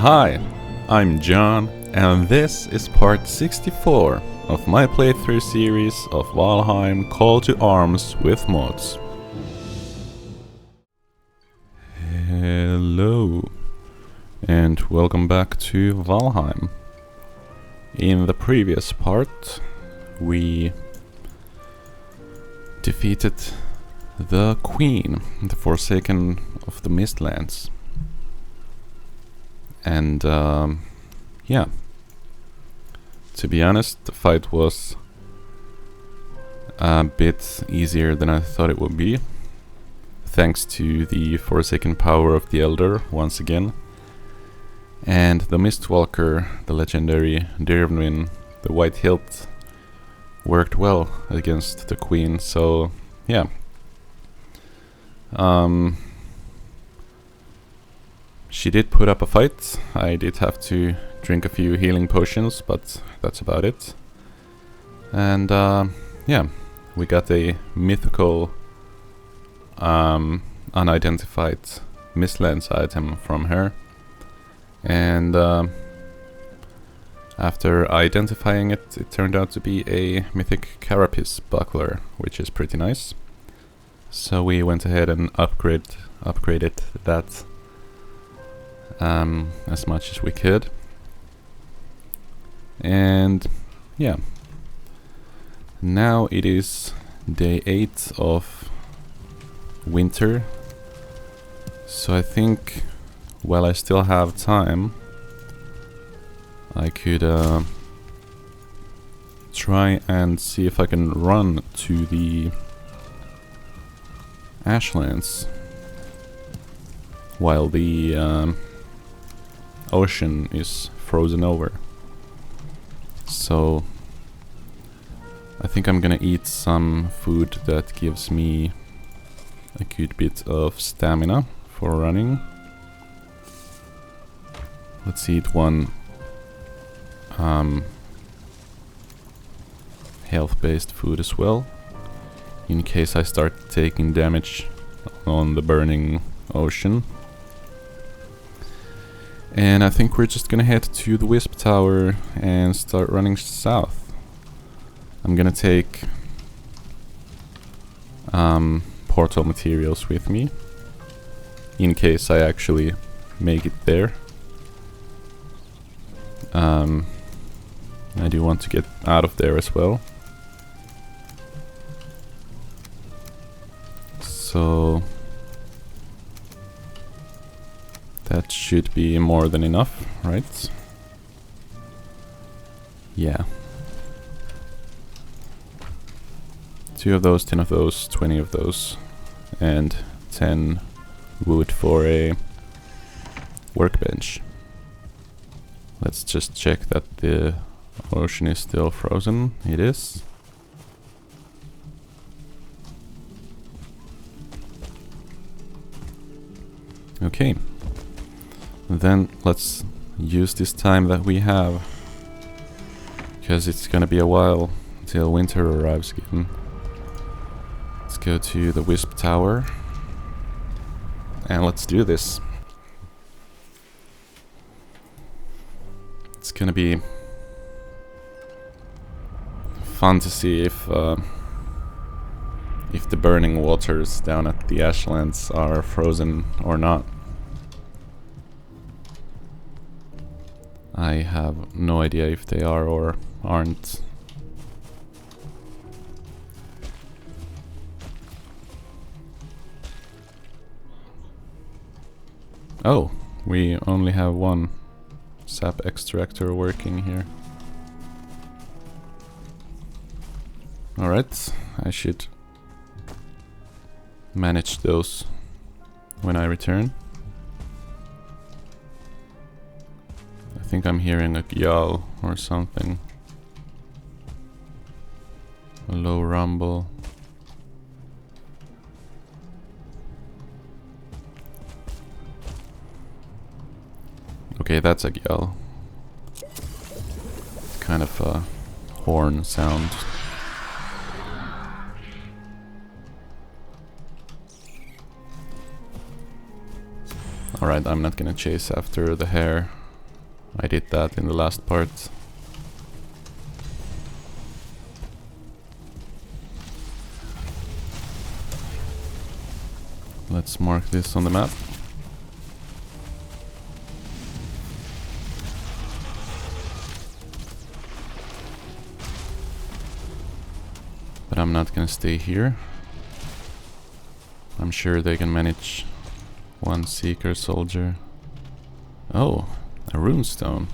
Hi, I'm John, and this is part 64 of my playthrough series of Valheim Call to Arms with mods. Hello, and welcome back to Valheim. In the previous part, we defeated the Queen, the Forsaken of the Mistlands. And yeah, to be honest, the fight was a bit easier than I thought it would be, thanks to the Forsaken power of the Elder once again, and the Mistwalker, the legendary Dirvin, the White Hilt, worked well against the Queen. So yeah, she did put up a fight. I did have to drink a few healing potions, but that's about it. And yeah, we got a mythical unidentified Mistlands item from her. And after identifying it, it turned out to be a mythic carapace buckler, which is pretty nice. So we went ahead and upgraded that as much as we could. And yeah, now it is day 8 of winter, so I think while I still have time, I could try and see if I can run to the Ashlands while the ocean is frozen over. So I think I'm gonna eat some food that gives me a good bit of stamina for running. Let's eat one health-based food as well, in case I start taking damage on the burning ocean. And I think we're just gonna head to the Wisp Tower and start running south. I'm gonna take portal materials with me, in case I actually make it there. I do want to get out of there as well. So that should be more than enough, right? Yeah. 2 of those, 10 of those, 20 of those, and 10 wood for a workbench. Let's just check that the ocean is still frozen. It is. Okay. Then let's use this time that we have, because it's gonna be a while till winter arrives again. Let's go to the Wisp Tower and let's do this. It's gonna be fun to see if the burning waters down at the Ashlands are frozen or not. I have no idea if they are or aren't. Oh, we only have one sap extractor working here. Alright, I should manage those when I return. I think I'm hearing a yowl or something. A low rumble. Okay, that's a yell. Kind of a horn sound. Alright, I'm not gonna chase after the hare. I did that in the last part. Let's mark this on the map. But I'm not gonna stay here. I'm sure they can manage one Seeker soldier. Oh, a runestone.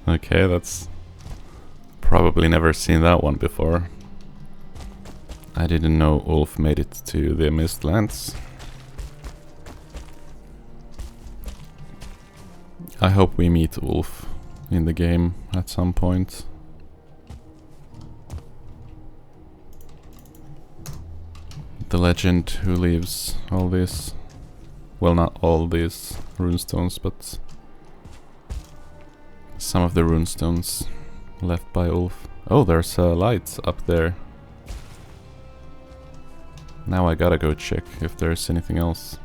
Okay, that's probably never seen that one before. I didn't know Ulf made it to the Mistlands. I hope we meet Ulf in the game at some point. The legend who leaves all this, well, not all these runestones, but some of the runestones left by Ulf. Oh, there's a light up there. Now I gotta go check if there's anything else.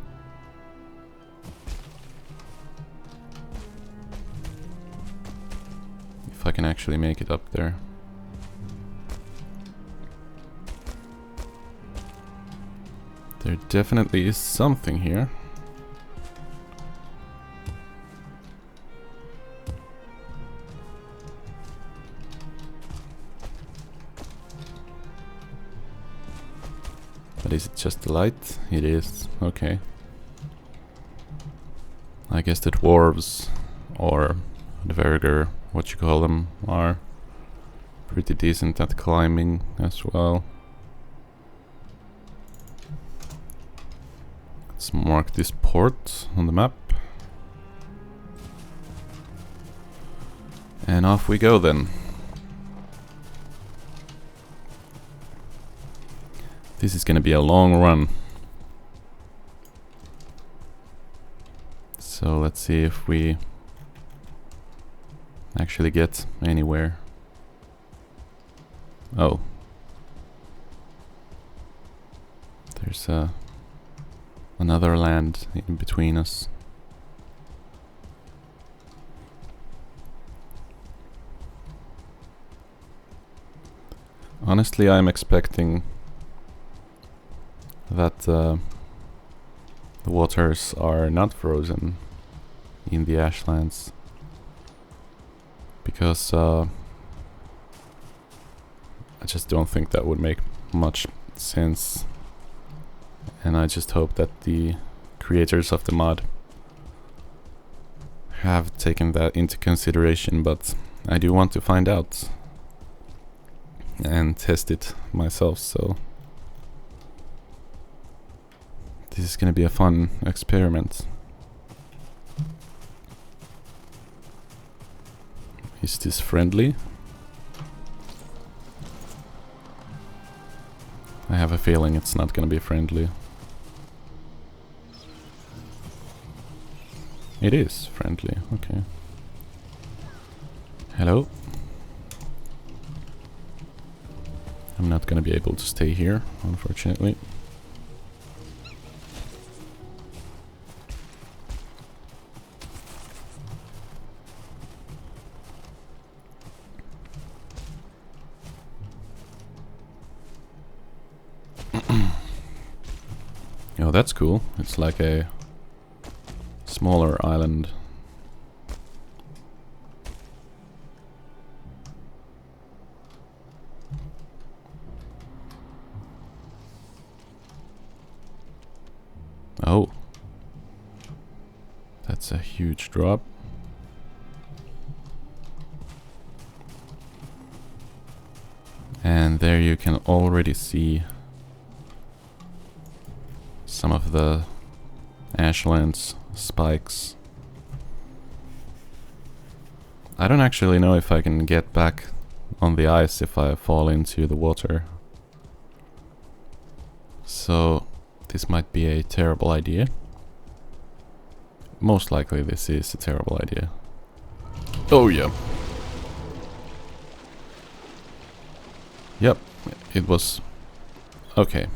If I can actually make it up there. There definitely is something here. But is it just the light? It is. Okay. I guess the dwarves, or the Verger, what you call them, are pretty decent at climbing as well. Let's mark this port on the map. And off we go then. This is gonna be a long run. So let's see if we actually get anywhere. Oh. There's another land in between us. Honestly, I'm expecting that the waters are not frozen in the Ashlands, because I just don't think that would make much sense, and I just hope that the creators of the mod have taken that into consideration, but I do want to find out and test it myself, so this is gonna be a fun experiment. Is this friendly? I have a feeling it's not gonna be friendly. It is friendly, okay. Hello? I'm not gonna be able to stay here, unfortunately. Oh, that's cool. It's like a smaller island. Oh. That's a huge drop. And there you can already see some of the Ashlands spikes. I don't actually know if I can get back on the ice if I fall into the water. So this might be a terrible idea. Most likely this is a terrible idea. Oh yeah. Yep, it was Okay.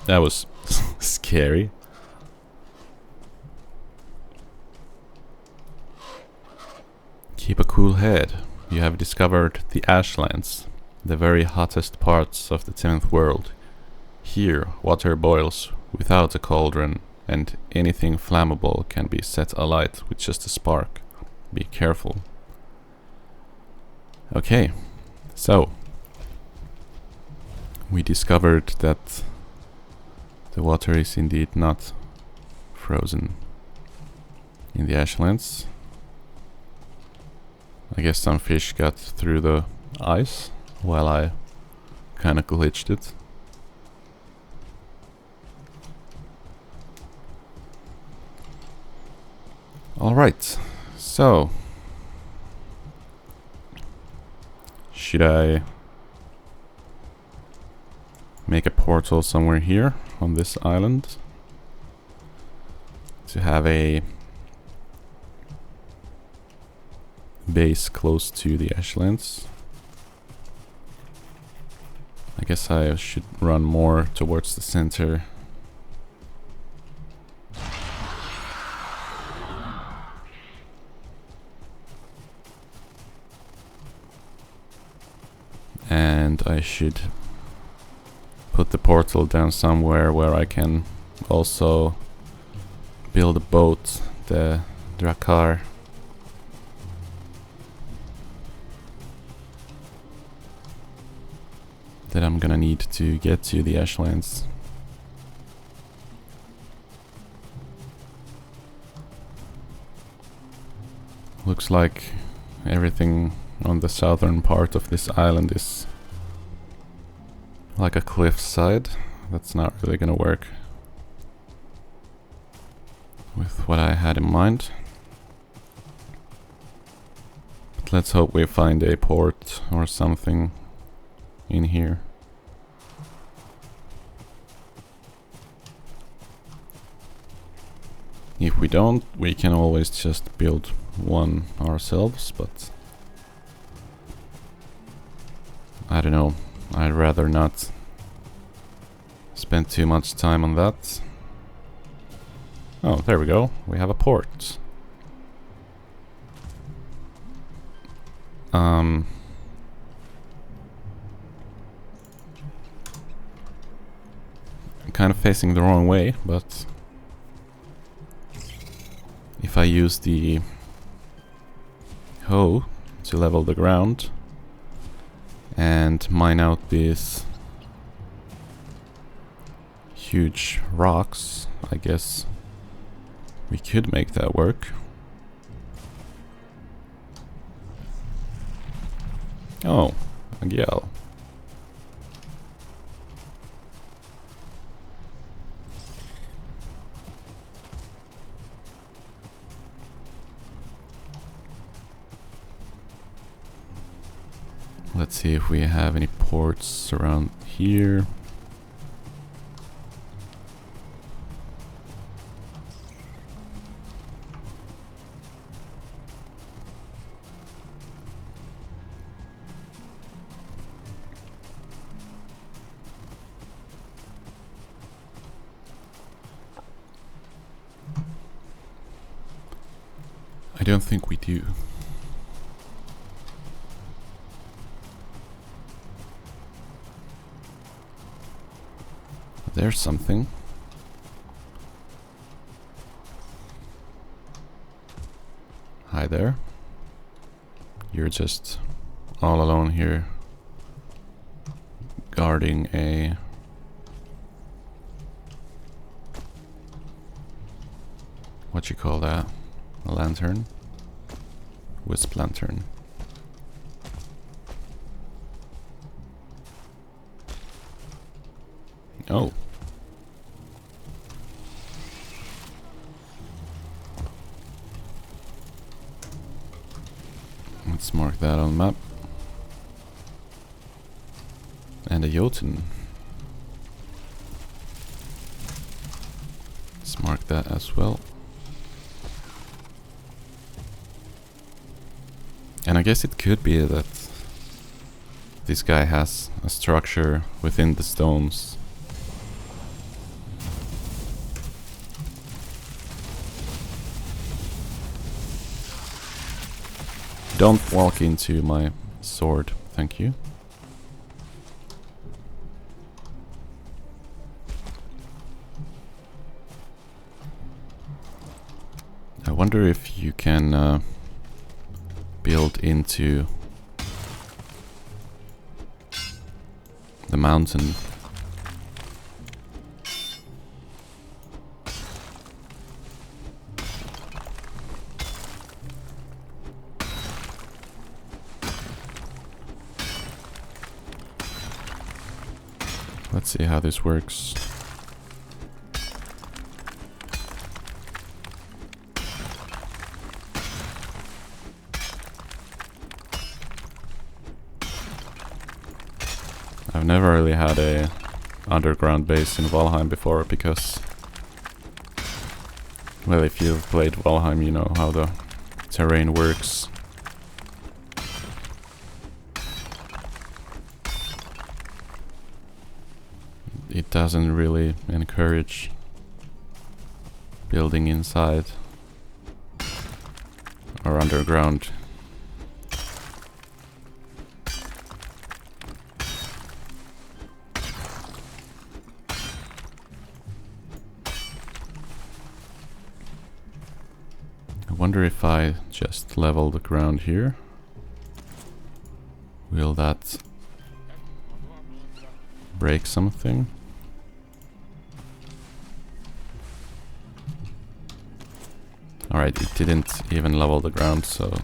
That was scary. Keep a cool head. You have discovered the Ashlands, the very hottest parts of the 10th world. Here, water boils without a cauldron, and anything flammable can be set alight with just a spark. Be careful. Okay, so we discovered that the water is indeed not frozen in the Ashlands. I guess some fish got through the ice while I kinda glitched it. Alright, so should I make a portal somewhere here on this island to have a base close to the Ashlands? I guess I should run more towards the center. And I should put the portal down somewhere where I can also build a boat, the Drakkar. That I'm gonna need to get to the Ashlands. Looks like everything on the southern part of this island is like a cliffside. That's not really gonna work with what I had in mind. But let's hope we find a port or something in here. If we don't, we can always just build one ourselves, but I don't know, I'd rather not spend too much time on that. Oh, there we go, we have a port. I'm kind of facing the wrong way, but if I use the hoe to level the ground and mine out these huge rocks, I guess we could make that work. Oh, a gale. Let's see if we have any ports around here. I don't think we do. There's something. Hi there. You're just all alone here guarding a what you call that? A lantern? Wisp lantern. Oh. Let's mark that on the map. And a Jotunn. Let's mark that as well. And I guess it could be that this guy has a structure within the stones. Don't walk into my sword, thank you. I wonder if you can build into the mountain. Let's see how this works. I've never really had a underground base in Valheim before because, well, if you've played Valheim, you know how the terrain works. It doesn't really encourage building inside or underground. I wonder if I just level the ground here, will that break something? Alright, it didn't even level the ground, so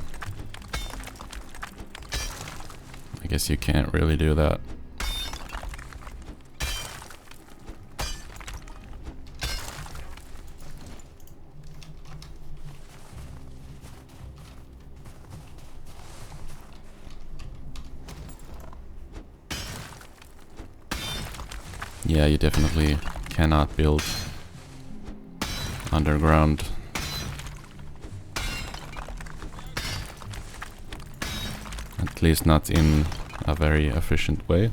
I guess you can't really do that. Yeah, you definitely cannot build underground. At least not in a very efficient way.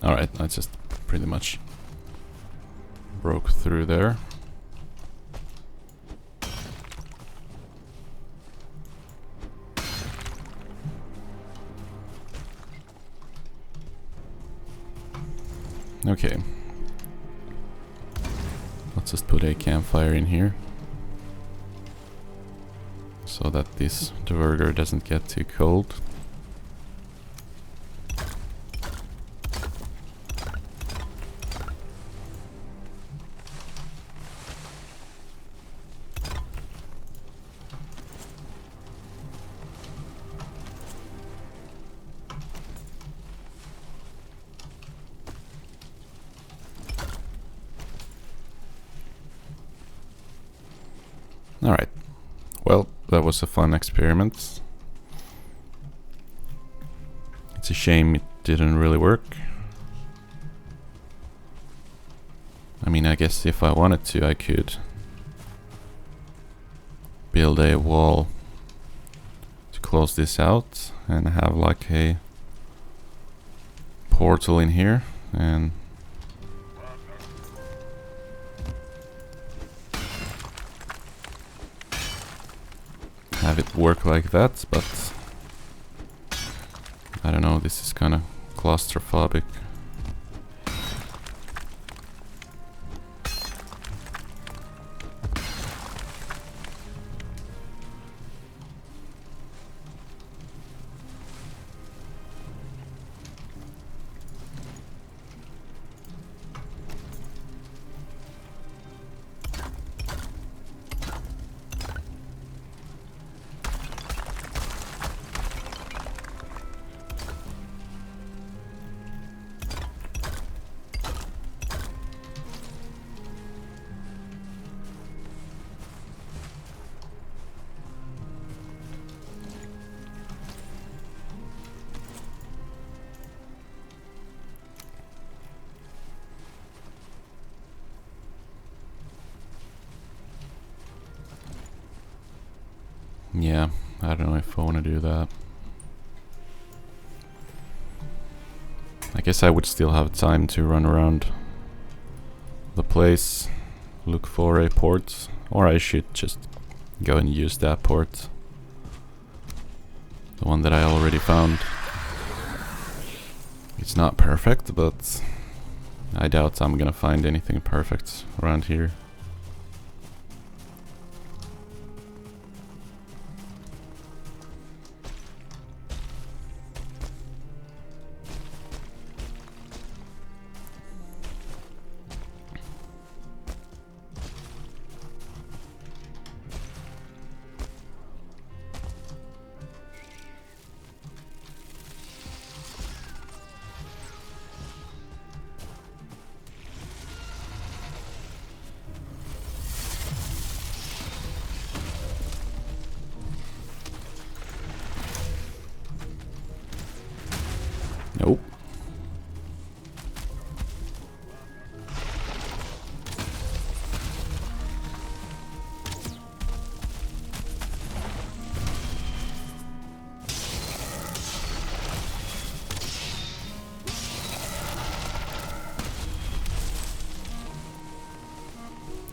Alright, I just pretty much broke through there. Okay. Let's just put a campfire in here so that this dverger doesn't get too cold. Alright, well, that was a fun experiment. It's a shame it didn't really work. I mean, I guess if I wanted to, I could build a wall to close this out and have like a portal in here and have it work like that, but I don't know, this is kind of claustrophobic. Yeah, I don't know if I want to do that. I guess I would still have time to run around the place, look for a port, or I should just go and use that port. The one that I already found. It's not perfect, but I doubt I'm gonna find anything perfect around here. Nope.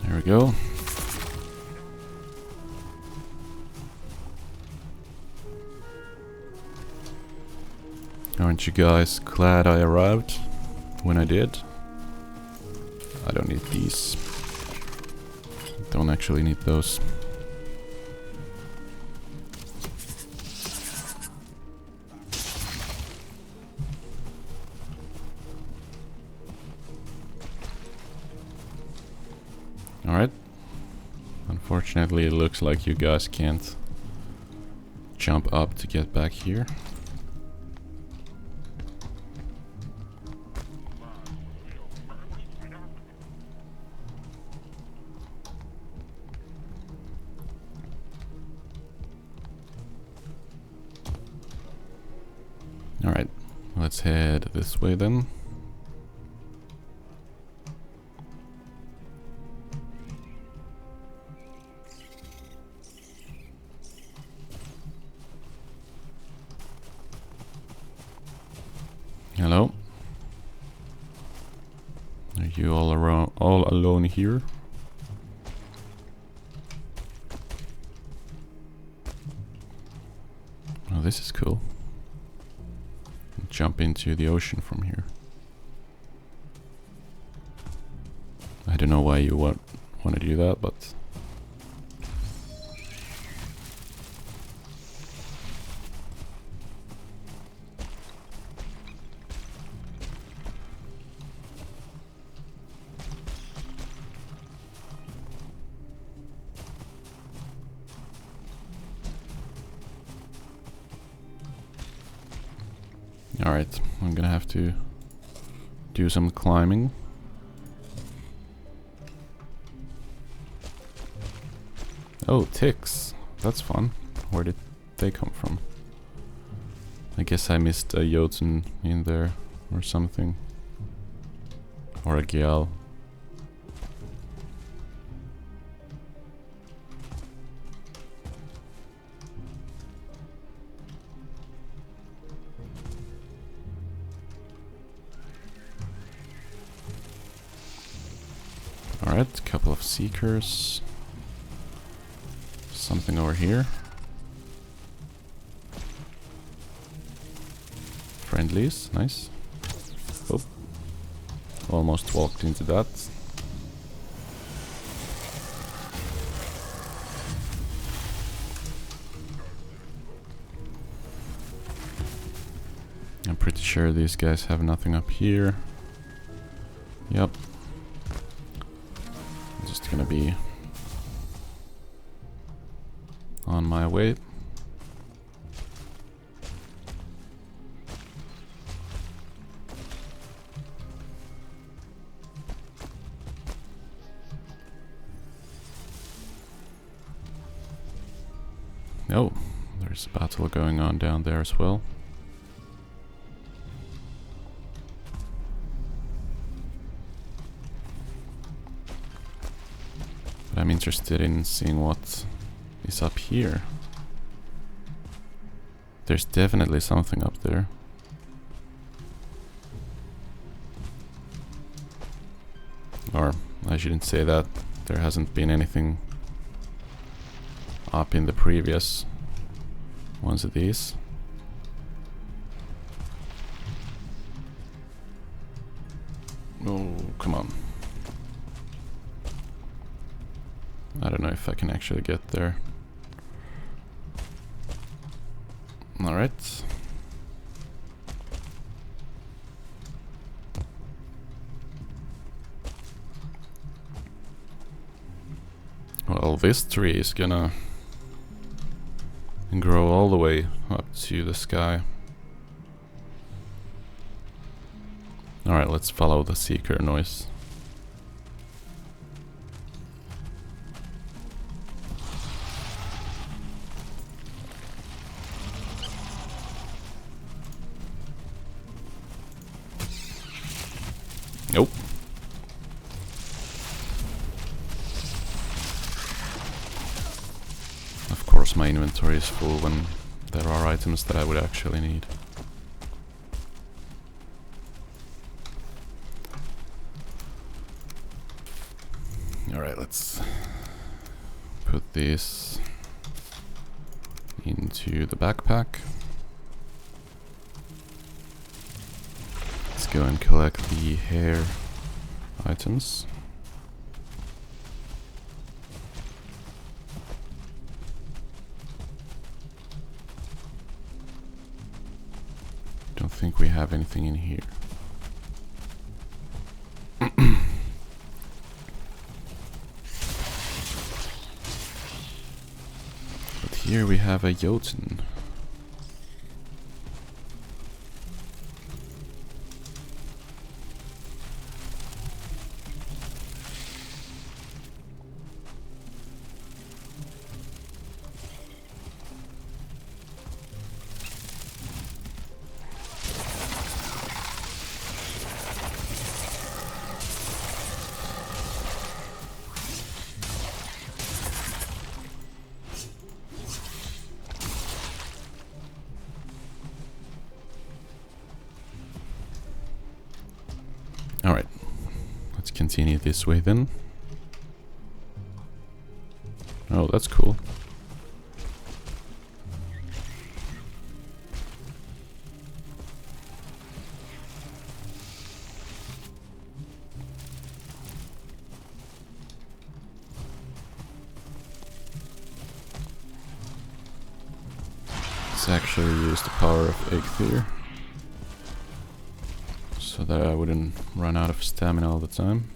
There we go. Aren't you guys glad I arrived when I did? I don't need these. Don't actually need those. Alright. Unfortunately, it looks like you guys can't jump up to get back here. Alright, let's head this way then. Hello? Are you all alone here? Oh, this is cool. Jump into the ocean from here. I don't know why you want to do that, but alright, I'm gonna have to do some climbing. Oh, ticks. That's fun. Where did they come from? I guess I missed a Jotunn in there or something. Or a Gyal. Alright, a couple of seekers. Something over here. Friendlies, nice. Oh, almost walked into that. I'm pretty sure these guys have nothing up here. Yep. I'm just gonna be on my way. Oh, there's a battle going on down there as well. But I'm interested in seeing what is up here. There's definitely something up there. Or, I shouldn't say that. There hasn't been anything up in the previous ones of these. Oh, come on. I don't know if I can actually get there. Alright. Well, this tree is gonna grow all the way up to the sky. Alright, let's follow the seeker noise. Nope. Of course my inventory is full when there are items that I would actually need. Alright, let's put this into the backpack. Let's go and collect the hair items. Don't think we have anything in here. But here we have a Jotunn. Alright, let's continue this way then. Oh, that's cool. Let's actually use the power of egg fear, so that I wouldn't run out of stamina all the time.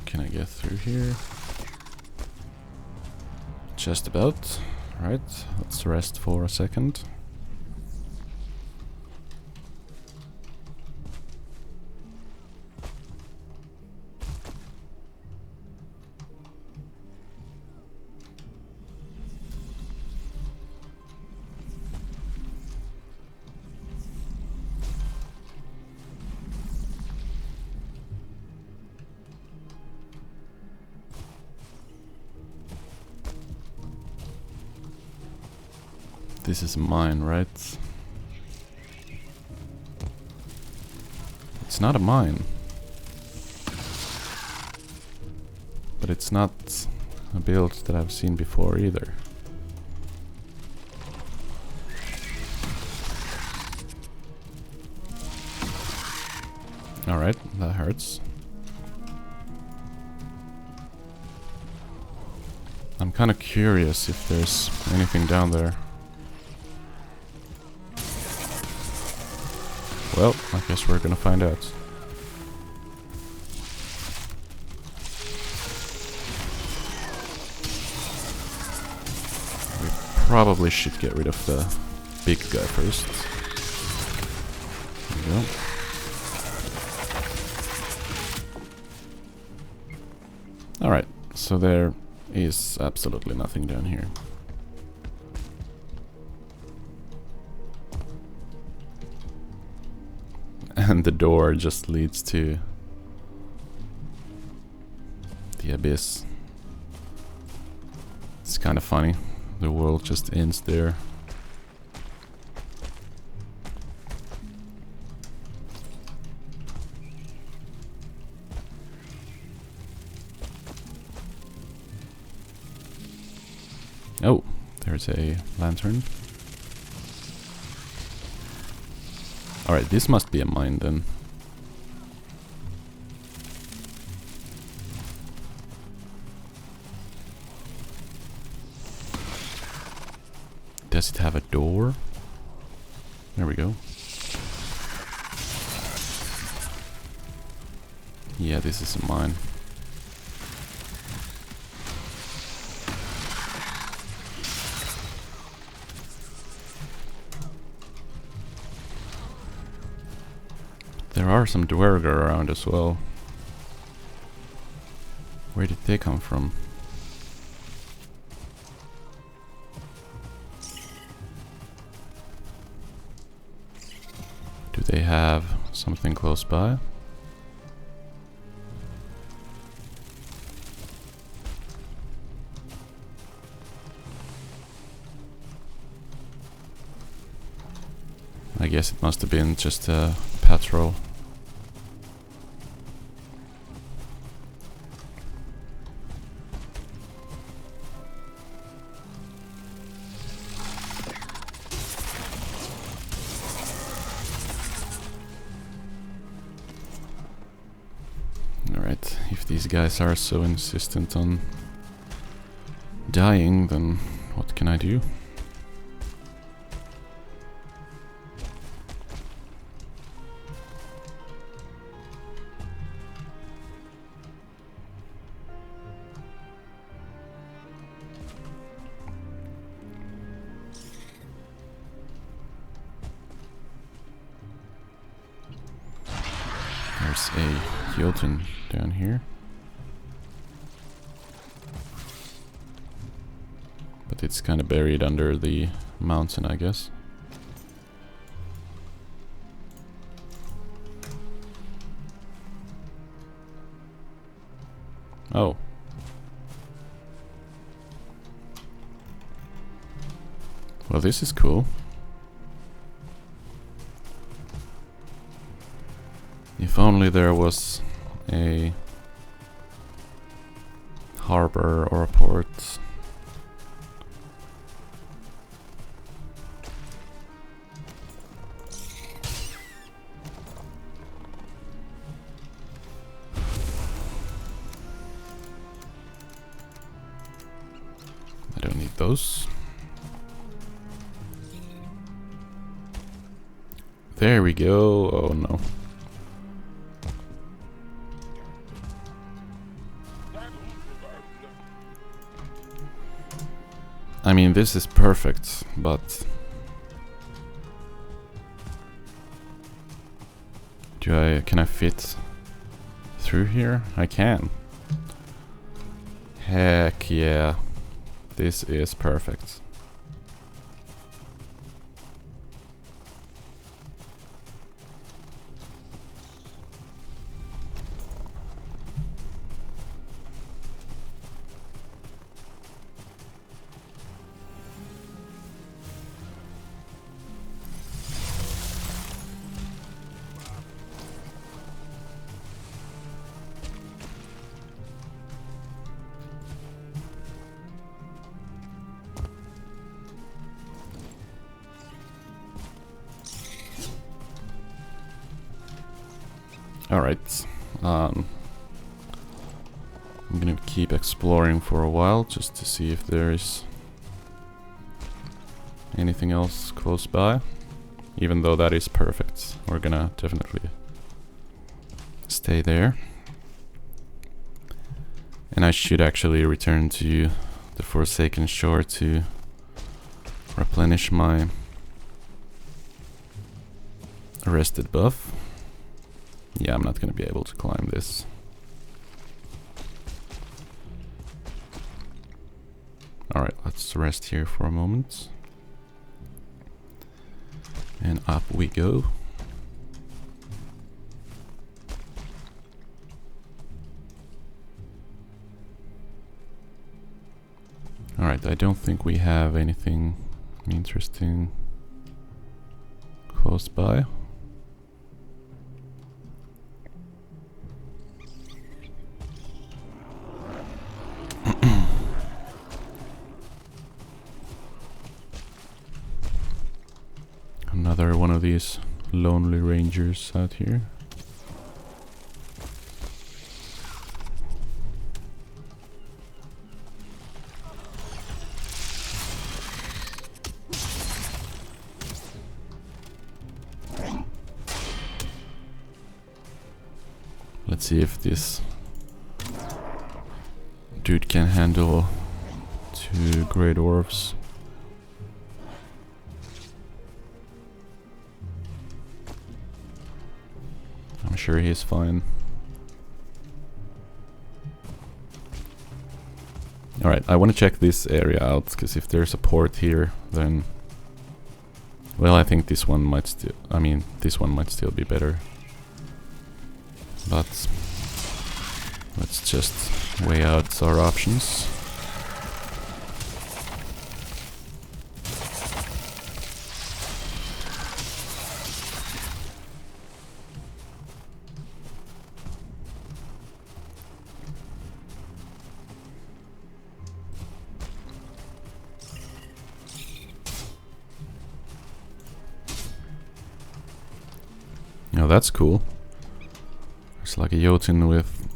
Can I get through here? Just about. Right, let's rest for a second. This is mine, right? It's not a mine. But it's not a build that I've seen before either. Alright, that hurts. I'm kind of curious if there's anything down there. Well, I guess we're gonna find out. We probably should get rid of the big guy first. There we go. Alright, so there is absolutely nothing down here. And the door just leads to the abyss. It's kind of funny. The world just ends there. Oh, there's a lantern. Alright, this must be a mine then. Does it have a door? There we go. Yeah, this is a mine. There are some dwerger around as well. Where did they come from? Do they have something close by? I guess it must have been just a patrol. Alright, if these guys are so insistent on dying, then what can I do? There's a Jotunn down here. But it's kind of buried under the mountain, I guess. Oh. Well, this is cool. If only there was a harbor or a port. I don't need those. There we go. Oh no. I mean, this is perfect, but can I fit through here? I can. Heck yeah. This is perfect. Alright, I'm gonna keep exploring for a while just to see if there is anything else close by. Even though that is perfect, we're gonna definitely stay there. And I should actually return to the Forsaken Shore to replenish my arrested buff. Yeah, I'm not gonna be able to climb this. Alright, let's rest here for a moment. And up we go. Alright, I don't think we have anything interesting close by. Another one of these lonely rangers out here. Let's see if this dude can handle 2 grey dwarfs. I'm sure he's fine. Alright, I want to check this area out, because if there's a port here, then... Well, I think this one might still... I mean, this one might still be better. But... let's just weigh out our options. Oh, that's cool. It's like a Jotunn with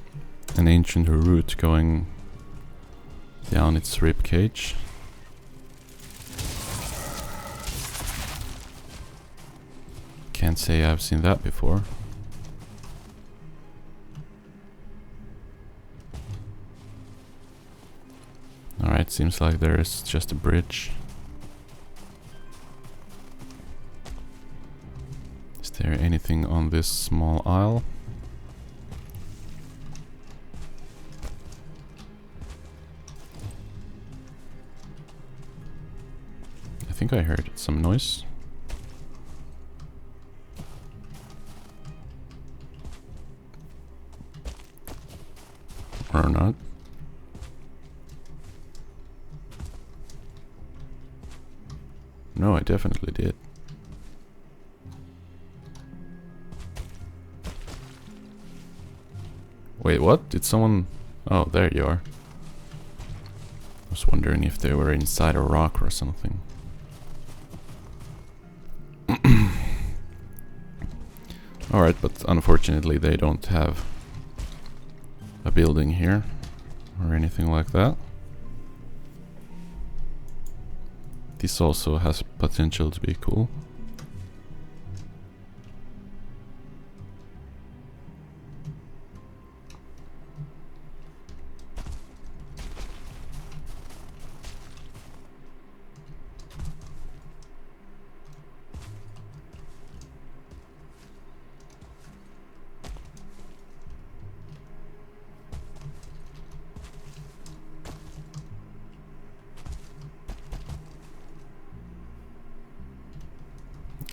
an ancient root going down its rib cage. Can't say I've seen that before. Alright, seems like there is just a bridge. Is there anything on this small isle? I think I heard some noise. Or not. No, I definitely did. Wait, what? Did someone... Oh, there you are. I was wondering if they were inside a rock or something. Alright, but unfortunately they don't have a building here or anything like that. This also has potential to be cool.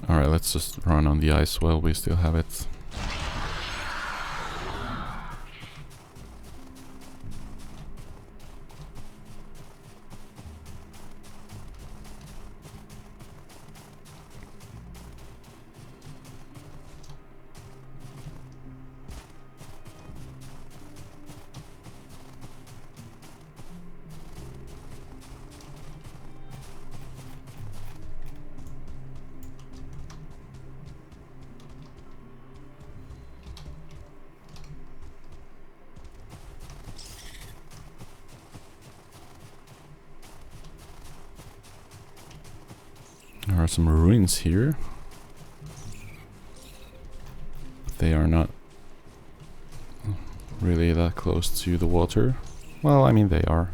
Alright, let's just run on the ice while we still have it. There are some ruins here. They are not really that close to the water. Well, I mean, they are.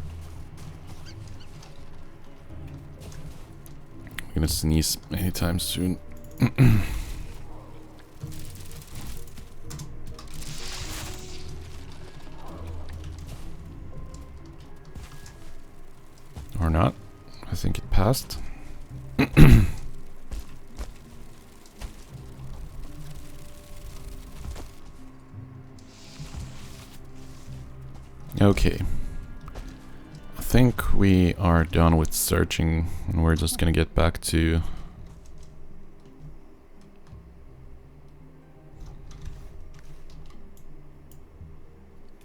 I'm gonna sneeze anytime soon. Or not. I think it passed. Okay. think we are done with searching, and we're just gonna get back to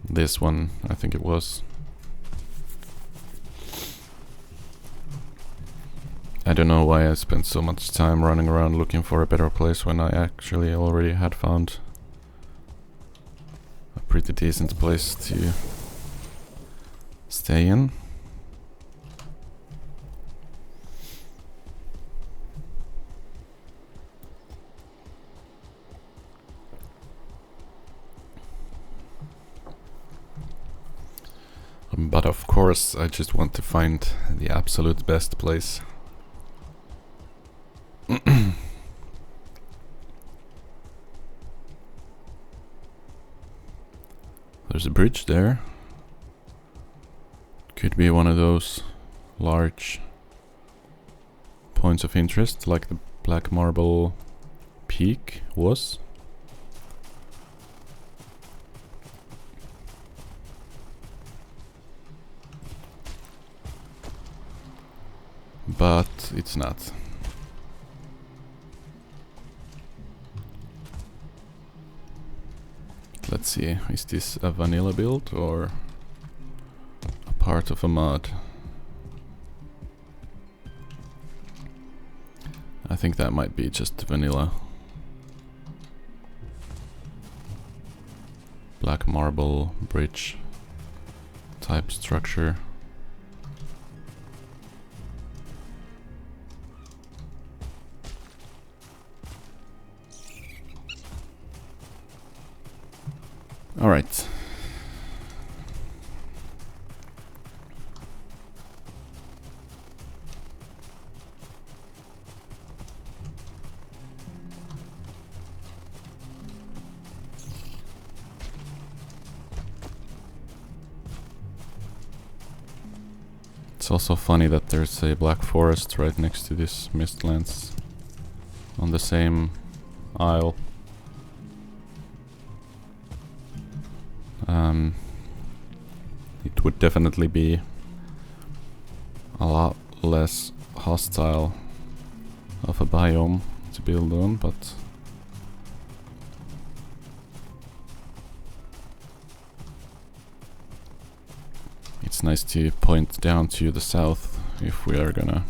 this one, I think it was. I don't know why I spent so much time running around looking for a better place when I actually already had found a pretty decent place to stay in. But of course, I just want to find the absolute best place. There's a bridge there. Could be one of those large points of interest, like the Black Marble Peak was. But it's not. Let's see, is this a vanilla build or a part of a mod? I think that might be just vanilla. Black marble bridge type structure. All right. It's also funny that there's a black forest right next to this mistlands on the same isle. It would definitely be a lot less hostile of a biome to build on, but it's nice to point down to the south if we are gonna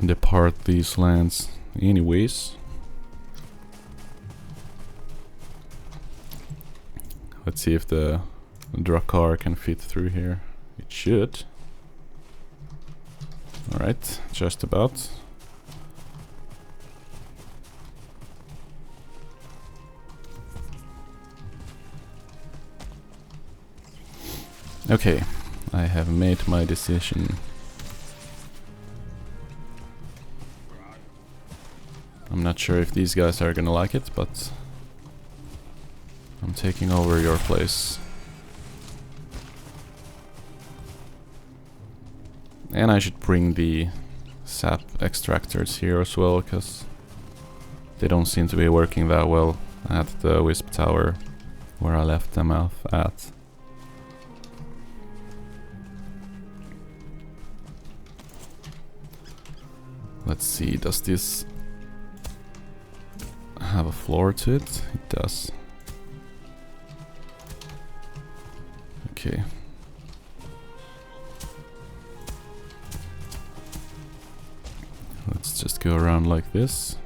depart these lands anyways. Let's see if the Drakkar can fit through here. It should. Alright, just about. Okay, I have made my decision. I'm not sure if these guys are gonna like it, but I'm taking over your place. And I should bring the sap extractors here as well, because they don't seem to be working that well at the Wisp Tower where I left them off at. Let's see, does this have a floor to it? It does. Okay. Let's just go around like this.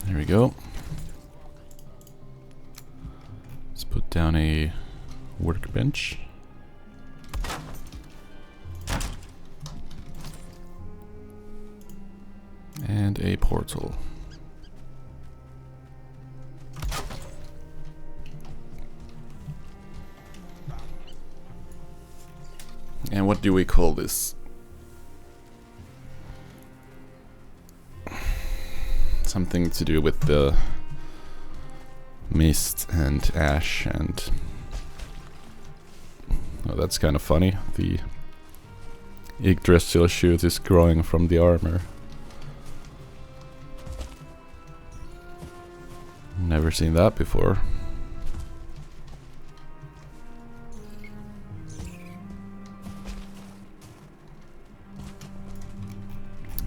There we go. Let's put down a workbench. And a portal. And what do we call this? Something to do with the mist and ash and... Oh, that's kind of funny. The Yggdrasil shoot is growing from the armor. Never seen that before.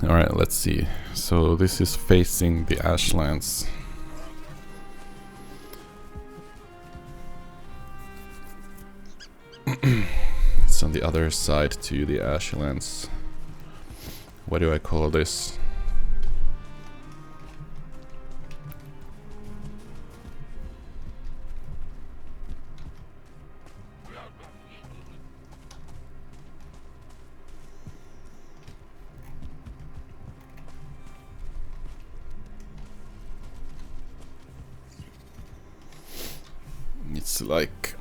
Alright, let's see. So this is facing the Ashlands. It's on the other side to the Ashlands. What do I call this? It's like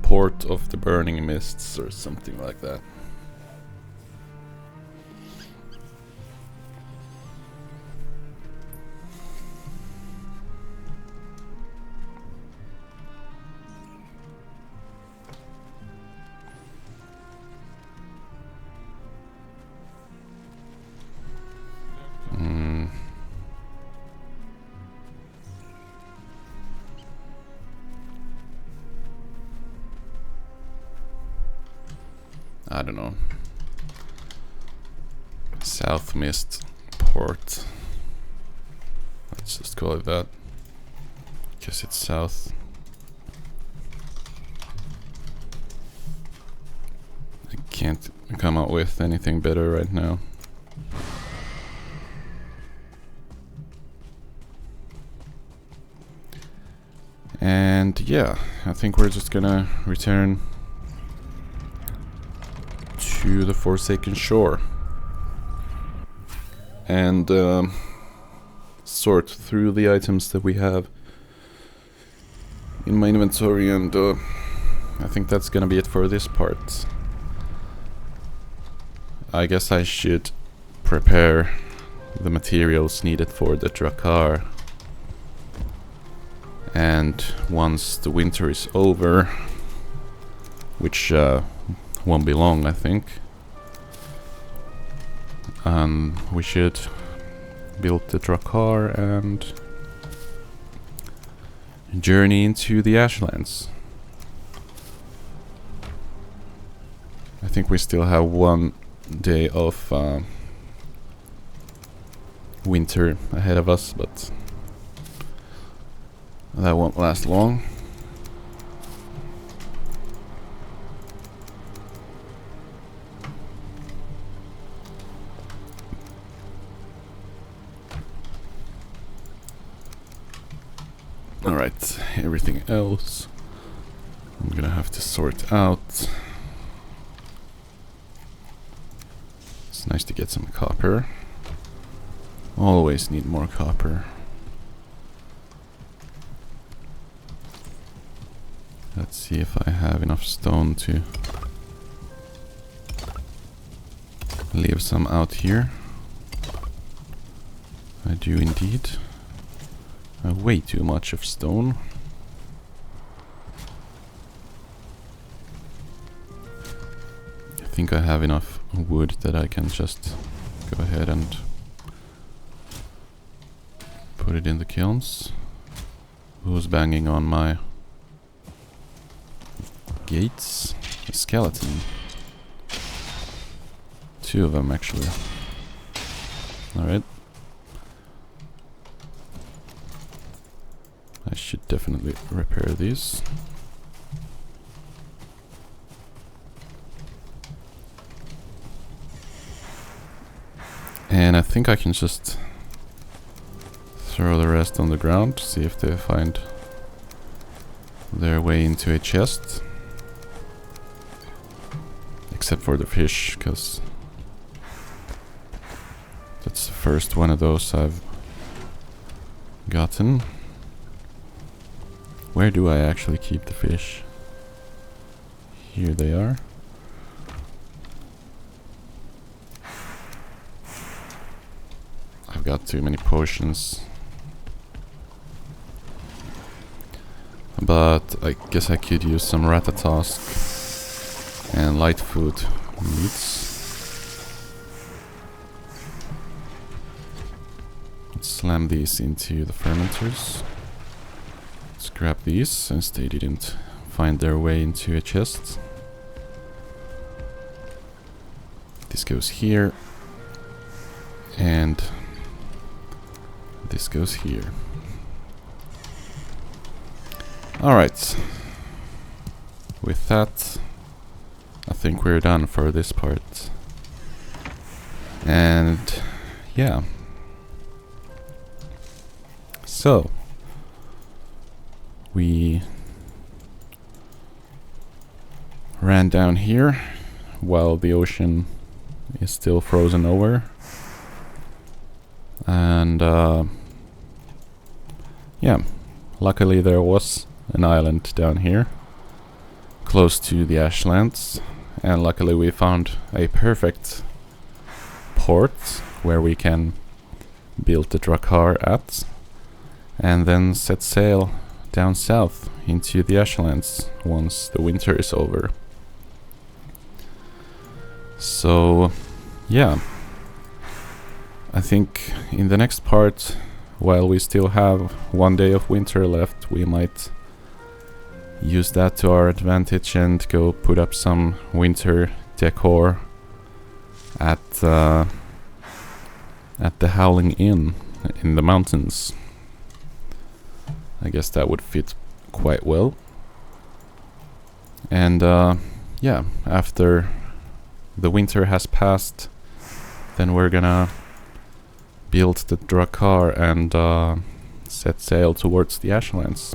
Port of the Burning Mists or something like that. I don't know. Southmist Port. Let's just call it that. Guess it's south. I can't come up with anything better right now. And yeah, I think we're just gonna return to the Forsaken Shore and sort through the items that we have in my inventory, and I think that's gonna be it for this part. I guess I should prepare the materials needed for the Drakkar, and once the winter is over, which won't be long, I think, we should build the Drakkar and journey into the Ashlands. I think we still have one day of winter ahead of us, but that won't last long. Alright, everything else I'm gonna have to sort out. It's nice to get some copper. Always need more copper. Let's see if I have enough stone to leave some out here. I do indeed. I have way too much of stone. I think I have enough wood that I can just go ahead and put it in the kilns. Who's banging on my gates? A skeleton. Two of them actually. Alright. I should definitely repair these. And I think I can just throw the rest on the ground, see if they find their way into a chest. Except for the fish, because that's the first one of those I've gotten. Where do I actually keep the fish? Here they are. I've got too many potions. but I guess I could use some ratatosk and light food meats. Let's slam these into the fermenters. Let's grab these since they didn't find their way into a chest. This goes here, and this goes here. Alright, with that, I think we're done for this part. And yeah, so we ran down here while the ocean is still frozen over, and yeah, luckily there was an island down here close to the ashlands, and luckily we found a perfect port where we can build the Drakkar at and then set sail down south into the ashlands once the winter is over. So yeah, I think in the next part, while we still have 1 day of winter left, we might use that to our advantage and go put up some winter decor at the Howling Inn in the mountains. I guess that would fit quite well. And yeah, after the winter has passed, then we're gonna build the Drakkar and set sail towards the Ashlands.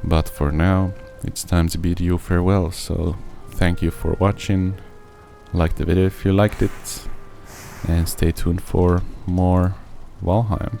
But for now, it's time to bid you farewell, so thank you for watching, like the video if you liked it, and stay tuned for more Valheim.